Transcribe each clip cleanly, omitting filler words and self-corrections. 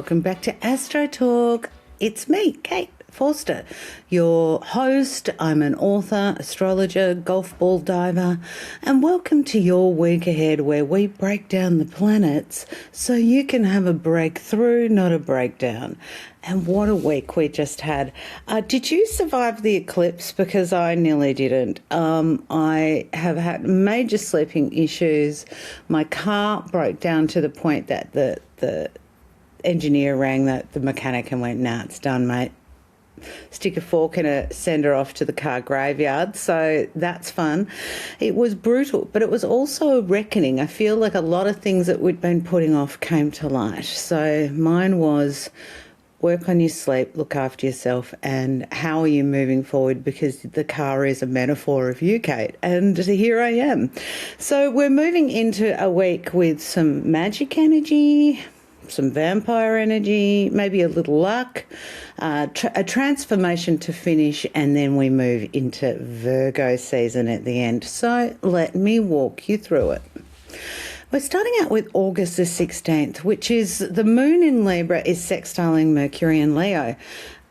welcome back to Astro Talk. It's me, Kate Forster, your host. I'm an author, astrologer, golf ball diver, and welcome to your week ahead where we break down the planets so you can have a breakthrough, not a breakdown. And what a week we just had. Did you survive the eclipse? Because I nearly didn't. I have had major sleeping issues. My car broke down to the point that the engineer rang the mechanic and went, nah, it's done, mate. Stick a fork in it, send her off to the car graveyard. So that's fun. It was brutal, but it was also a reckoning. I feel like a lot of things that we'd been putting off came to light. So mine was work on your sleep, look after yourself, and how are you moving forward, because the car is a metaphor of you, Kate, and here I am. So we're moving into a week with some magic energy, some vampire energy, maybe a little luck, a transformation to finish, and then we move into Virgo season at the end. So let me walk you through it. We're starting out with August the 16th, which is the moon in Libra is sextiling Mercury in Leo.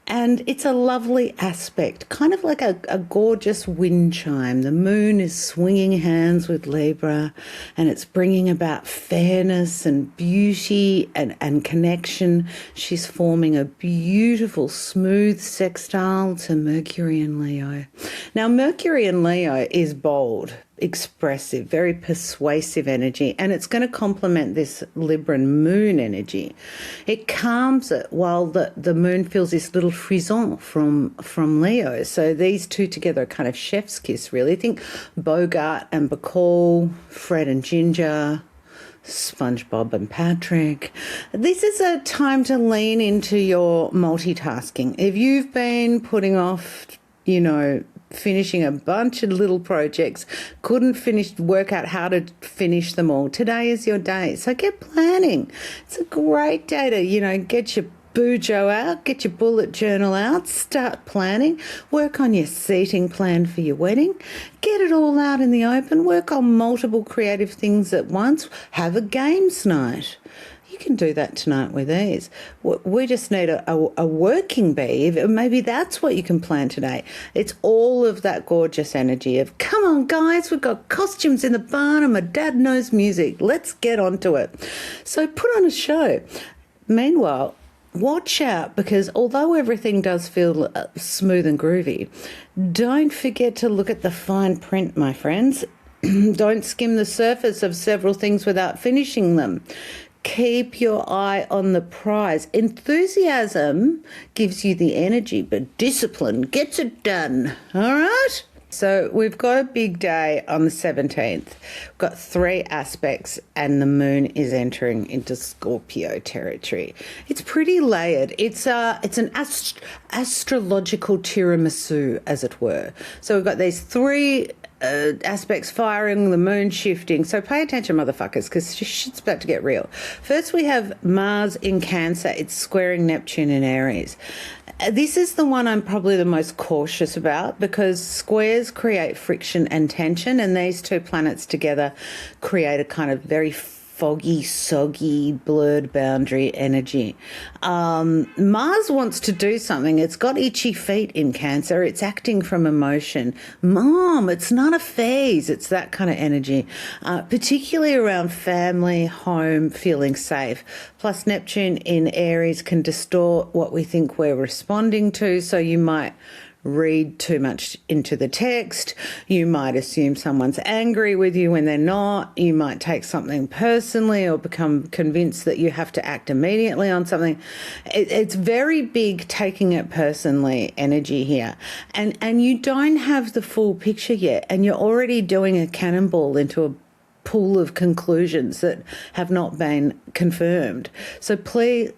And it's a lovely aspect, kind of like a gorgeous wind chime. The moon is swinging hands with Libra, and it's bringing about fairness and beauty and connection. She's forming a beautiful, smooth sextile to Mercury in Leo. Now, Mercury in Leo is bold, expressive, very persuasive energy, and it's going to complement this Libran moon energy. It calms it while the moon feels this little frisson from Leo. So these two together are kind of chef's kiss, really. Think Bogart and Bacall, Fred and Ginger, SpongeBob and Patrick. This is a time to lean into your multitasking. If you've been putting off, finishing a bunch of little projects, couldn't work out how to finish them all, today is your day. So get planning. It's a great day to, get your Bujo out, get your bullet journal out, start planning, work on your seating plan for your wedding, get it all out in the open, work on multiple creative things at once, have a games night. You can do that tonight with ease. We just need a working bee. Maybe that's what you can plan today. It's all of that gorgeous energy of, come on, guys, we've got costumes in the barn and my dad knows music. Let's get onto it. So put on a show. Meanwhile, watch out, because although everything does feel smooth and groovy, don't forget to look at the fine print, my friends. Don't skim the surface of several things without finishing them. Keep your eye on the prize. Enthusiasm gives you the energy, but discipline gets it done. All right? So we've got a big day on the 17th. We've got 3 aspects, and the moon is entering into Scorpio territory. It's pretty layered. It's an astrological tiramisu, as it were. So we've got these 3 aspects firing, the moon shifting. So pay attention, motherfuckers, because shit's about to get real. First, we have Mars in Cancer. It's squaring Neptune in Aries. This is the one I'm probably the most cautious about, because squares create friction and tension, and these two planets together create a kind of very foggy, soggy, blurred boundary energy. Mars wants to do something. It's got itchy feet in Cancer. It's acting from emotion. Mom, it's not a phase. It's that kind of energy, particularly around family, home, feeling safe. Plus, Neptune in Aries can distort what we think we're responding to, so you might read too much into the text. You might assume someone's angry with you when they're not. You might take something personally or become convinced that you have to act immediately on something. It's very big taking it personally energy here. And you don't have the full picture yet, and you're already doing a cannonball into a pool of conclusions that have not been confirmed. So please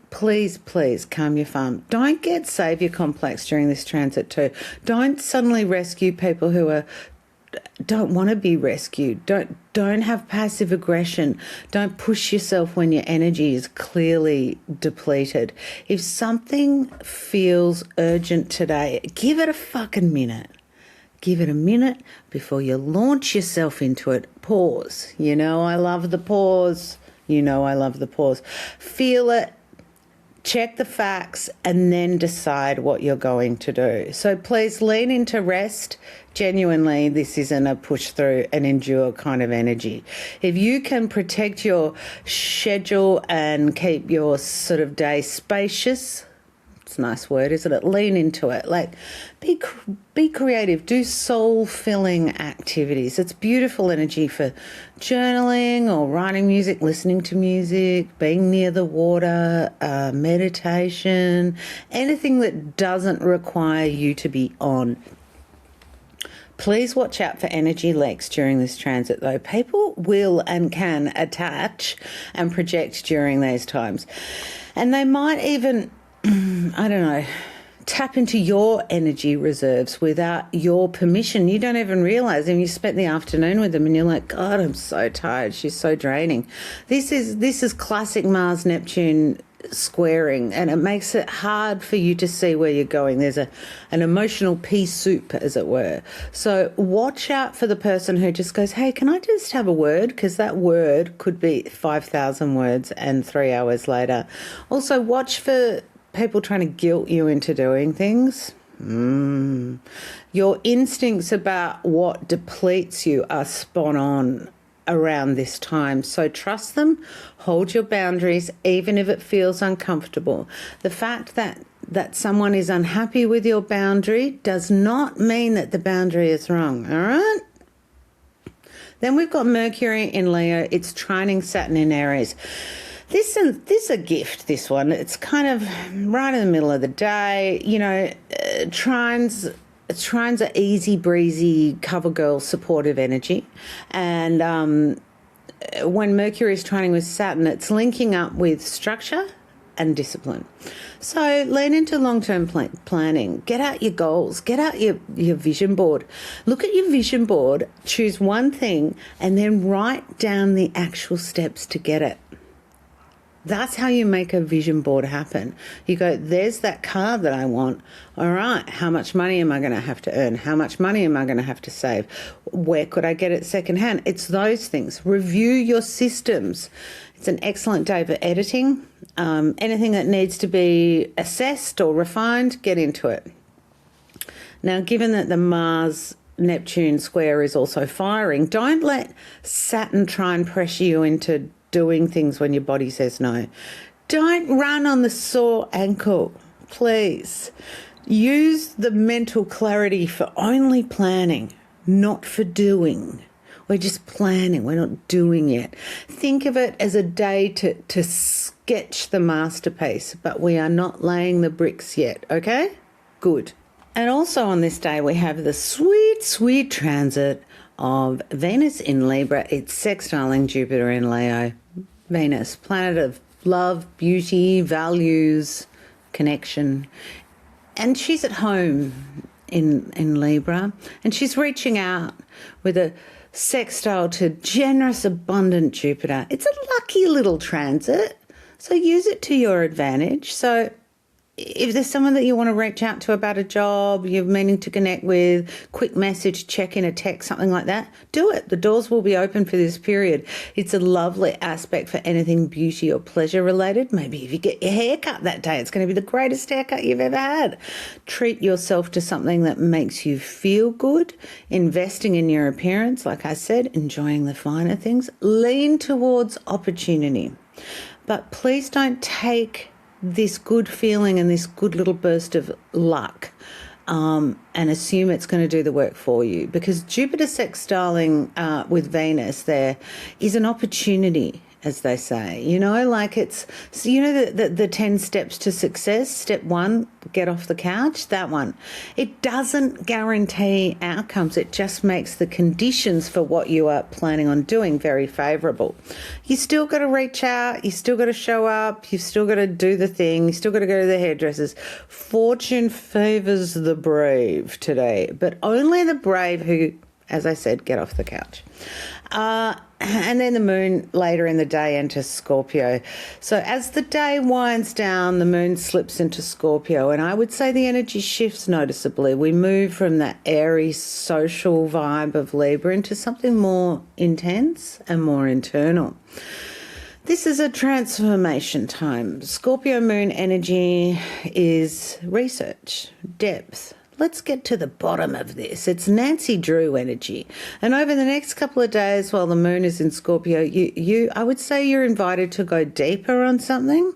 calm your farm. Don't get savior complex during this transit too. Don't suddenly rescue people who don't want to be rescued. Don't have passive aggression. Don't push yourself when your energy is clearly depleted. If something feels urgent today, give it a fucking minute. Give it a minute before you launch yourself into it. Pause. I love the pause. I love the pause. Feel it. check the facts, and then decide what you're going to do. So please lean into rest. Genuinely, this isn't a push through and endure kind of energy. If you can protect your schedule and keep your sort of day spacious, it's a nice word, isn't it? Lean into it. Like, be creative. Do soul-filling activities. It's beautiful energy for journaling or writing music, listening to music, being near the water, meditation, anything that doesn't require you to be on. Please watch out for energy leaks during this transit, though. People will and can attach and project during these times. And they might even, I don't know, tap into your energy reserves without your permission. You don't even realise, and you spent the afternoon with them and you're like, God, I'm so tired. She's so draining. This is classic Mars-Neptune squaring, and it makes it hard for you to see where you're going. There's an emotional pea soup, as it were. So watch out for the person who just goes, hey, can I just have a word? Because that word could be 5,000 words and 3 hours later. Also, watch for people trying to guilt you into doing things. Your instincts about what depletes you are spot on around this time. So trust them, hold your boundaries, even if it feels uncomfortable. The fact that someone is unhappy with your boundary does not mean that the boundary is wrong, all right? Then we've got Mercury in Leo. It's trining Saturn in Aries. This is a gift, this one. It's kind of right in the middle of the day. You know, trines are easy breezy, cover girl supportive energy. And when Mercury is trining with Saturn, it's linking up with structure and discipline. So lean into long-term planning. Get out your goals. Get out your vision board. Look at your vision board, choose one thing, and then write down the actual steps to get it. That's how you make a vision board happen. You go, there's that car that I want. All right, how much money am I going to have to earn? How much money am I going to have to save? Where could I get it secondhand? It's those things. Review your systems. It's an excellent day for editing. Anything that needs to be assessed or refined, get into it. Now, given that the Mars-Neptune square is also firing, don't let Saturn try and pressure you into doing things when your body says no. Don't run on the sore ankle, please. Use the mental clarity for only planning, not for doing. We're just planning, we're not doing yet. Think of it as a day to sketch the masterpiece, but we are not laying the bricks yet, okay? Good. And also on this day, we have the sweet, sweet transit of Venus in Libra. It's sextiling Jupiter in Leo. Venus, planet of love, beauty, values, connection. And she's at home in Libra, and she's reaching out with a sextile to generous, abundant Jupiter. It's a lucky little transit, so use it to your advantage. So if there's someone that you want to reach out to about a job, you're meaning to connect with, quick message, check in a text, something like that, do it. The doors will be open for this period. It's a lovely aspect for anything beauty or pleasure related. Maybe if you get your hair cut that day, it's going to be the greatest haircut you've ever had. Treat yourself to something that makes you feel good. Investing in your appearance, like I said, enjoying the finer things. Lean towards opportunity. But please don't take this good feeling and this good little burst of luck and assume it's going to do the work for you, because Jupiter sextiling with Venus there is an opportunity, as they say, you know, like it's, so you know, the 10 steps to success. Step 1, get off the couch, that one. It doesn't guarantee outcomes. It just makes the conditions for what you are planning on doing very favourable. You still got to reach out. You still got to show up. You've still got to do the thing. You still got to go to the hairdressers. Fortune favours the brave today, but only the brave who, as I said, get off the couch. And then the moon later in the day enters Scorpio. So as the day winds down, the moon slips into Scorpio, and I would say the energy shifts noticeably. We move from that airy social vibe of Libra into something more intense and more internal. This is a transformation time. Scorpio Moon energy is research, depth. Let's get to the bottom of this. It's Nancy Drew energy. And over the next couple of days while the moon is in Scorpio, I would say you're invited to go deeper on something.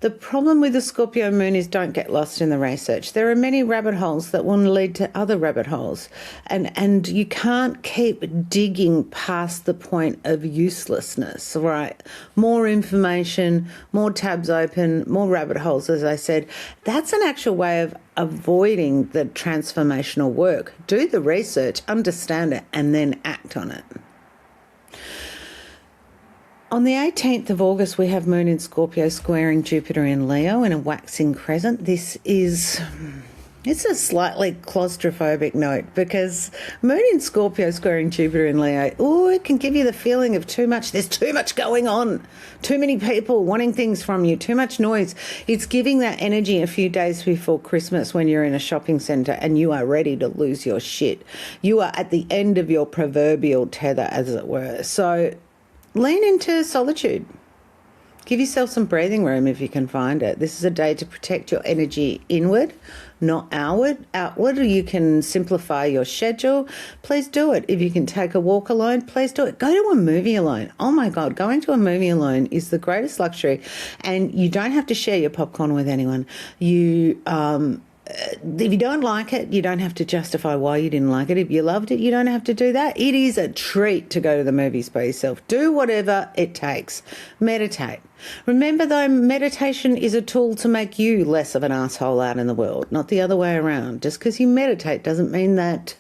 The problem with the Scorpio moon is don't get lost in the research. There are many rabbit holes that will lead to other rabbit holes. And you can't keep digging past the point of uselessness, right? More information, more tabs open, more rabbit holes, as I said. That's an actual way of avoiding the transformational work. Do the research, understand it, and then act on it. On the 18th of August, we have Moon in Scorpio squaring Jupiter in Leo in a waxing crescent. It's a slightly claustrophobic note because Moon in Scorpio squaring Jupiter in Leo, it can give you the feeling of too much. There's too much going on, too many people wanting things from you, too much noise. It's giving that energy a few days before Christmas when you're in a shopping centre and you are ready to lose your shit. You are at the end of your proverbial tether, as it were. So lean into solitude. Give yourself some breathing room if you can find it. This is a day to protect your energy inward, not outward. You can simplify your schedule. Please do it. If you can take a walk alone, please do it. Go to a movie alone. Oh my God, going to a movie alone is the greatest luxury. And you don't have to share your popcorn with anyone. If you don't like it, you don't have to justify why you didn't like it. If you loved it, you don't have to do that. It is a treat to go to the movies by yourself. Do whatever it takes. Meditate. Remember, though, meditation is a tool to make you less of an asshole out in the world, not the other way around. Just because you meditate doesn't mean that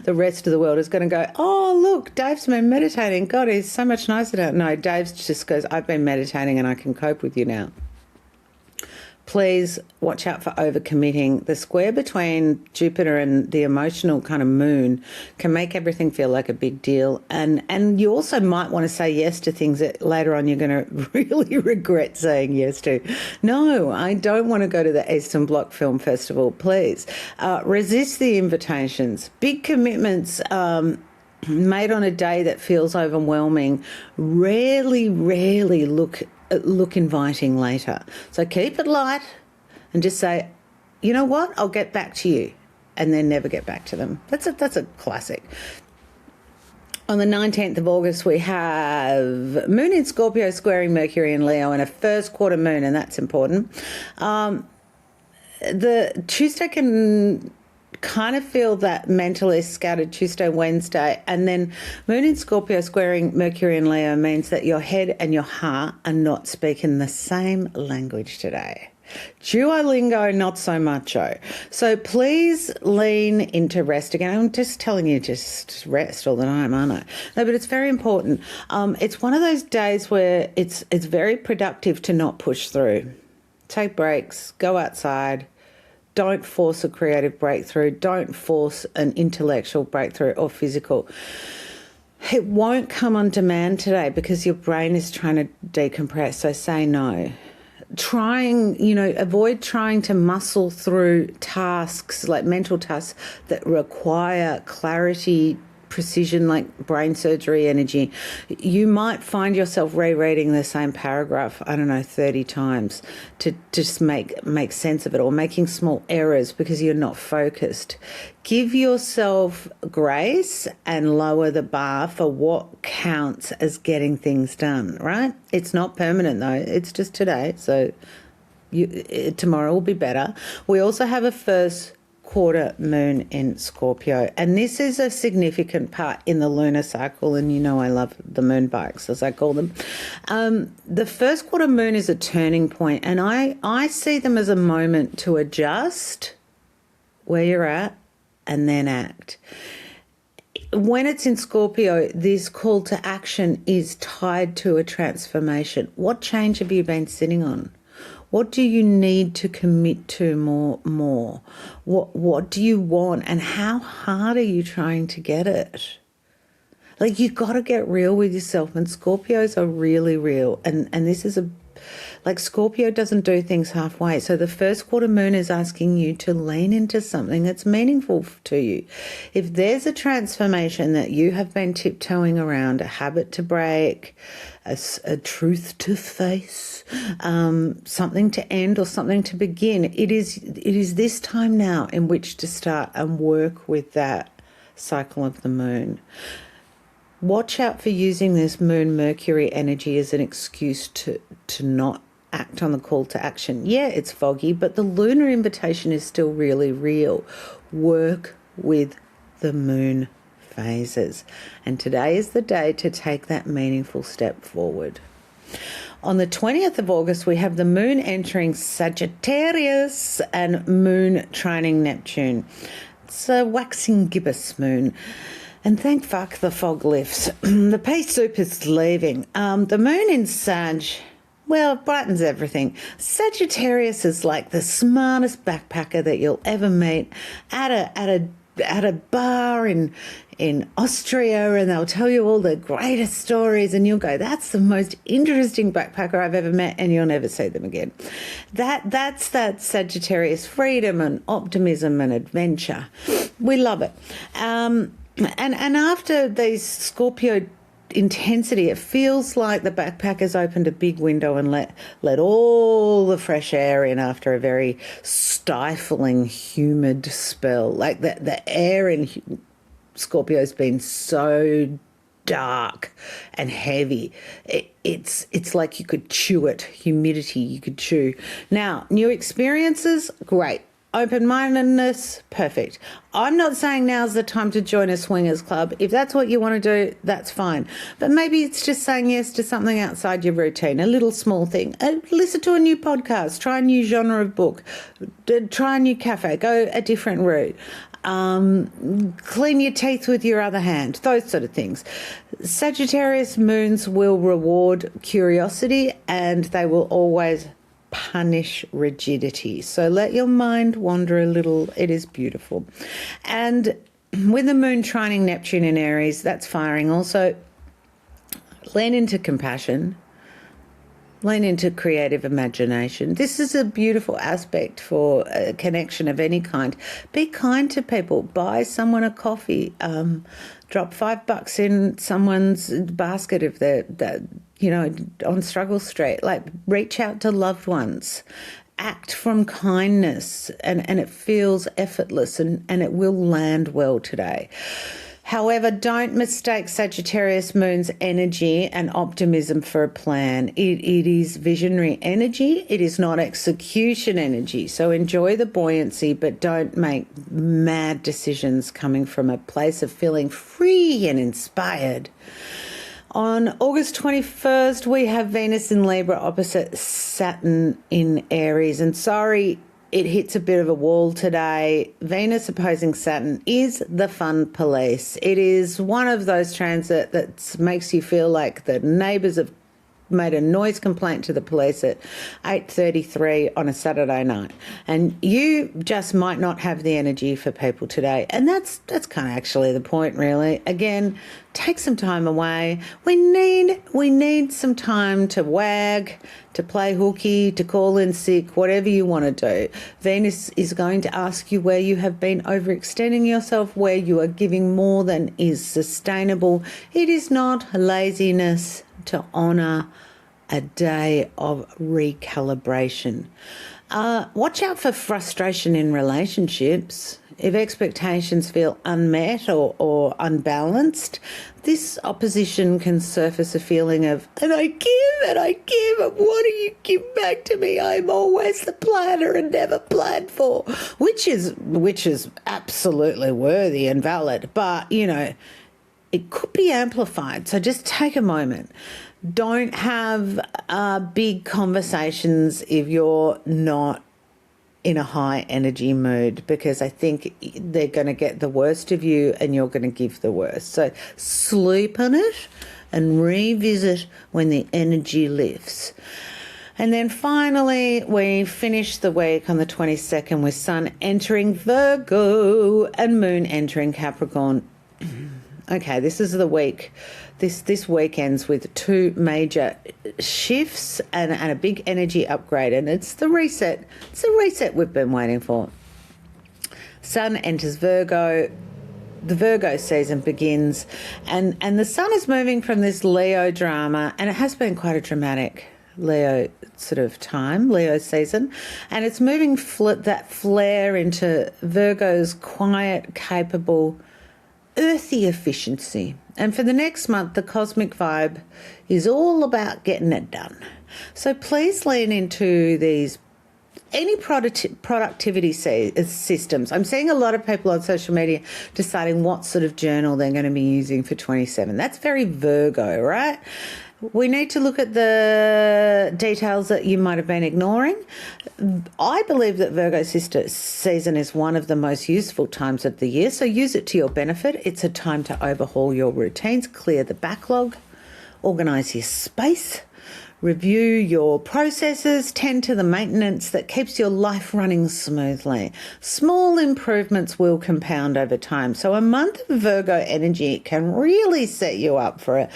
the rest of the world is going to go, oh, look, Dave's been meditating. God, he's so much nicer now. No, Dave just goes, I've been meditating and I can cope with you now. Please watch out for overcommitting. The square between Jupiter and the emotional kind of moon can make everything feel like a big deal. And you also might want to say yes to things that later on you're going to really regret saying yes to. No, I don't want to go to the Eastern Bloc Film Festival. Please resist the invitations. Big commitments made on a day that feels overwhelming rarely look inviting later. So keep it light and just say, you know what, I'll get back to you, and then never get back to them. That's a classic. On the 19th of August, we have Moon in Scorpio squaring Mercury in Leo and a first quarter moon, and that's important. The Tuesday can kind of feel that mentally scattered Tuesday, Wednesday, and then Moon in Scorpio squaring Mercury in Leo means that your head and your heart are not speaking the same language today. Duolingo, not so much-o. So please lean into rest again. I'm just telling you, just rest all the time, aren't I? No, but it's very important. It's one of those days where it's very productive to not push through. Take breaks, go outside. Don't force a creative breakthrough. Don't force an intellectual breakthrough or physical. It won't come on demand today because your brain is trying to decompress, so say no. Avoid trying to muscle through tasks, like mental tasks that require clarity, precision, like brain surgery energy. You might find yourself rereading the same paragraph, 30 times to just make sense of it, or making small errors because you're not focused. Give yourself grace and lower the bar for what counts as getting things done, right? It's not permanent though. It's just today. So tomorrow will be better. We also have a first quarter moon in Scorpio, and this is a significant part in the lunar cycle, and you know I love the moon bikes, as I call them. The first quarter moon is a turning point, and I see them as a moment to adjust where you're at and then act. When it's in Scorpio, this call to action is tied to a transformation. What change have you been sitting on? What do you need to commit to more? What do you want, and how hard are you trying to get it? Like, you've got to get real with yourself, and Scorpios are really real, and this is like Scorpio doesn't do things halfway. So the first quarter moon is asking you to lean into something that's meaningful to you. If there's a transformation that you have been tiptoeing around, a habit to break, a truth to face, something to end or something to begin, it is this time now in which to start and work with that cycle of the moon. Watch out for using this Moon Mercury energy as an excuse to not act on the call to action. Yeah, it's foggy, but the lunar invitation is still really real. Work with the moon phases. And today is the day to take that meaningful step forward. On the 20th of August, we have the moon entering Sagittarius and moon trining Neptune. It's a waxing gibbous moon. And thank fuck the fog lifts. The pea soup is leaving. The moon in Sag, well, it brightens everything. Sagittarius is like the smartest backpacker that you'll ever meet at a bar in Austria, and they'll tell you all the greatest stories, and you'll go, that's the most interesting backpacker I've ever met, and you'll never see them again. That's that Sagittarius freedom and optimism and adventure. We love it. And after these Scorpio intensity, it feels like the backpackers opened a big window and let all the fresh air in after a very stifling, humid spell. Like the air in Scorpio's been so dark and heavy. It's like you could chew it. Humidity you could chew. Now, new experiences, great. Open-mindedness, perfect. I'm not saying now's the time to join a swingers club. If that's what you want to do, that's fine. But maybe it's just saying yes to something outside your routine, a little small thing. Listen to a new podcast, try a new genre of book, try a new cafe, go a different route. Clean your teeth with your other hand, those sort of things. Sagittarius moons will reward curiosity and they will always punish rigidity. So let your mind wander a little. It is beautiful. And with the moon trining Neptune in Aries, that's firing also. Lean into compassion. Lean into creative imagination. This is a beautiful aspect for a connection of any kind. Be kind to people. Buy someone a coffee. Drop $5 in someone's basket if they're on Struggle Street. Like, reach out to loved ones. Act from kindness, and it feels effortless, and it will land well today. However, don't mistake Sagittarius moon's energy and optimism for a plan. It is visionary energy. It is not execution energy. So enjoy the buoyancy, but don't make mad decisions coming from a place of feeling free and inspired. On August 21st, we have Venus in Libra opposite Saturn in Aries. And sorry, it hits a bit of a wall today. Venus opposing Saturn is the fun police. It is one of those transits that makes you feel like the neighbours have made a noise complaint to the police at 8:33 on a Saturday night, and you just might not have the energy for people today. And that's kind of actually the point, really. Again, take some time away. We need some time to wag, to play hooky, to call in sick, whatever you want to do. Venus is going to ask you where you have been overextending yourself, where you are giving more than is sustainable. It is not laziness to honour a day of recalibration. Watch out for frustration in relationships. If expectations feel unmet or unbalanced, this opposition can surface a feeling of, and I give, and what do you give back to me? I'm always the planner and never planned for, which is absolutely worthy and valid, but, it could be amplified. So just take a moment. Don't have big conversations if you're not in a high energy mood, because I think they're going to get the worst of you and you're going to give the worst. So sleep on it and revisit when the energy lifts. And then finally, we finish the week on the 22nd with Sun entering Virgo and Moon entering Capricorn. Okay, this is the week this weekend's with two major shifts and a big energy upgrade, and it's the reset. It's the reset we've been waiting for. Sun enters Virgo. The Virgo season begins, and the sun is moving from this Leo drama, and it has been quite a dramatic Leo sort of time, Leo season, and it's moving that flare into Virgo's quiet, capable, earthy efficiency. And for the next month, the cosmic vibe is all about getting it done. So please lean into these any productivity systems. I'm seeing a lot of people on social media deciding what sort of journal they're going to be using for 27. That's very Virgo, right? We need to look at the details that you might have been ignoring. I believe that Virgo season is one of the most useful times of the year, so use it to your benefit. It's a time to overhaul your routines, clear the backlog, organise your space, review your processes, tend to the maintenance that keeps your life running smoothly. Small improvements will compound over time. So a month of Virgo energy can really set you up for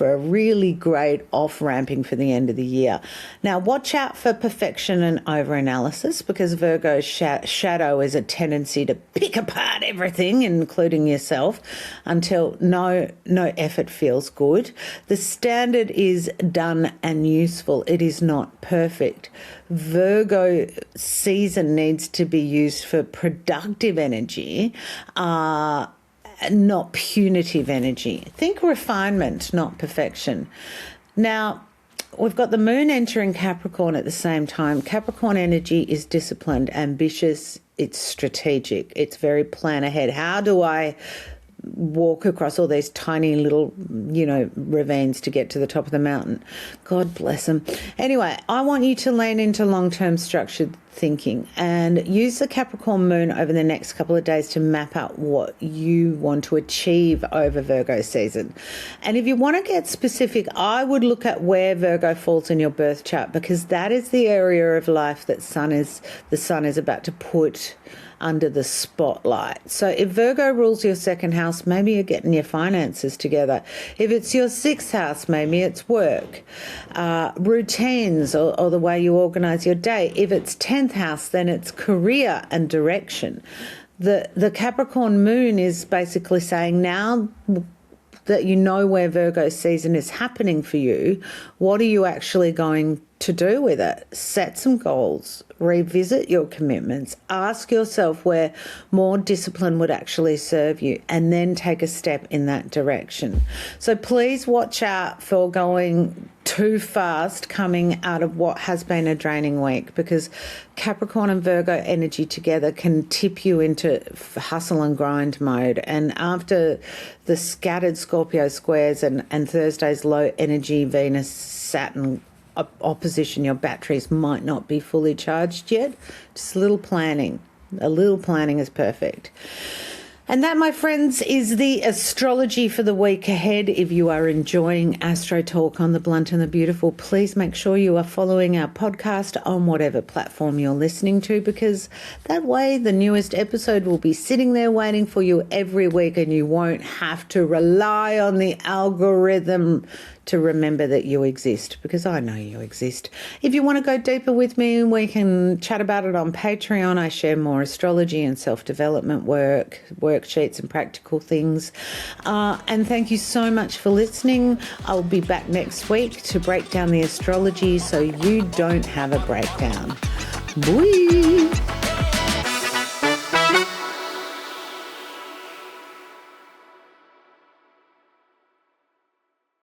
a really great off-ramping for the end of the year. Now, watch out for perfection and over-analysis, because Virgo's shadow is a tendency to pick apart everything, including yourself, until no effort feels good. The standard is done and useful. It is not perfect. Virgo season needs to be used for productive energy, not punitive energy. Think refinement, not perfection. Now, we've got the moon entering Capricorn at the same time. Capricorn energy is disciplined, ambitious, it's strategic, it's very plan ahead. How do I walk across all these tiny little, ravines to get to the top of the mountain? God bless them. Anyway, I want you to lean into long-term structured thinking and use the Capricorn moon over the next couple of days to map out what you want to achieve over Virgo season. And if you want to get specific, I would look at where Virgo falls in your birth chart, because that is the area of life that the sun is about to put under the spotlight. So if Virgo rules your second house, maybe you're getting your finances together. If it's your sixth house, maybe it's work, routines, or the way you organise your day. If it's 10th house, then it's career and direction. The Capricorn moon is basically saying, now that you know where Virgo season is happening for you, what are you actually going to do with it? Set some goals, revisit your commitments, ask yourself where more discipline would actually serve you, and then take a step in that direction. So please watch out for going too fast coming out of what has been a draining week, because Capricorn and Virgo energy together can tip you into hustle and grind mode. And after the scattered Scorpio squares and Thursday's low energy Venus-Saturn opposition, your batteries might not be fully charged yet. Just a little planning. A little planning is perfect. And that, my friends, is the astrology for the week ahead. If you are enjoying Astro Talk on the Blunt and the Beautiful, please make sure you are following our podcast on whatever platform you're listening to, because that way the newest episode will be sitting there waiting for you every week, and you won't have to rely on the algorithm to remember that you exist, because I know you exist. If you want to go deeper with me, we can chat about it on Patreon. I share more astrology and self-development worksheets and practical things. And thank you so much for listening. I'll be back next week to break down the astrology so you don't have a breakdown. Bye.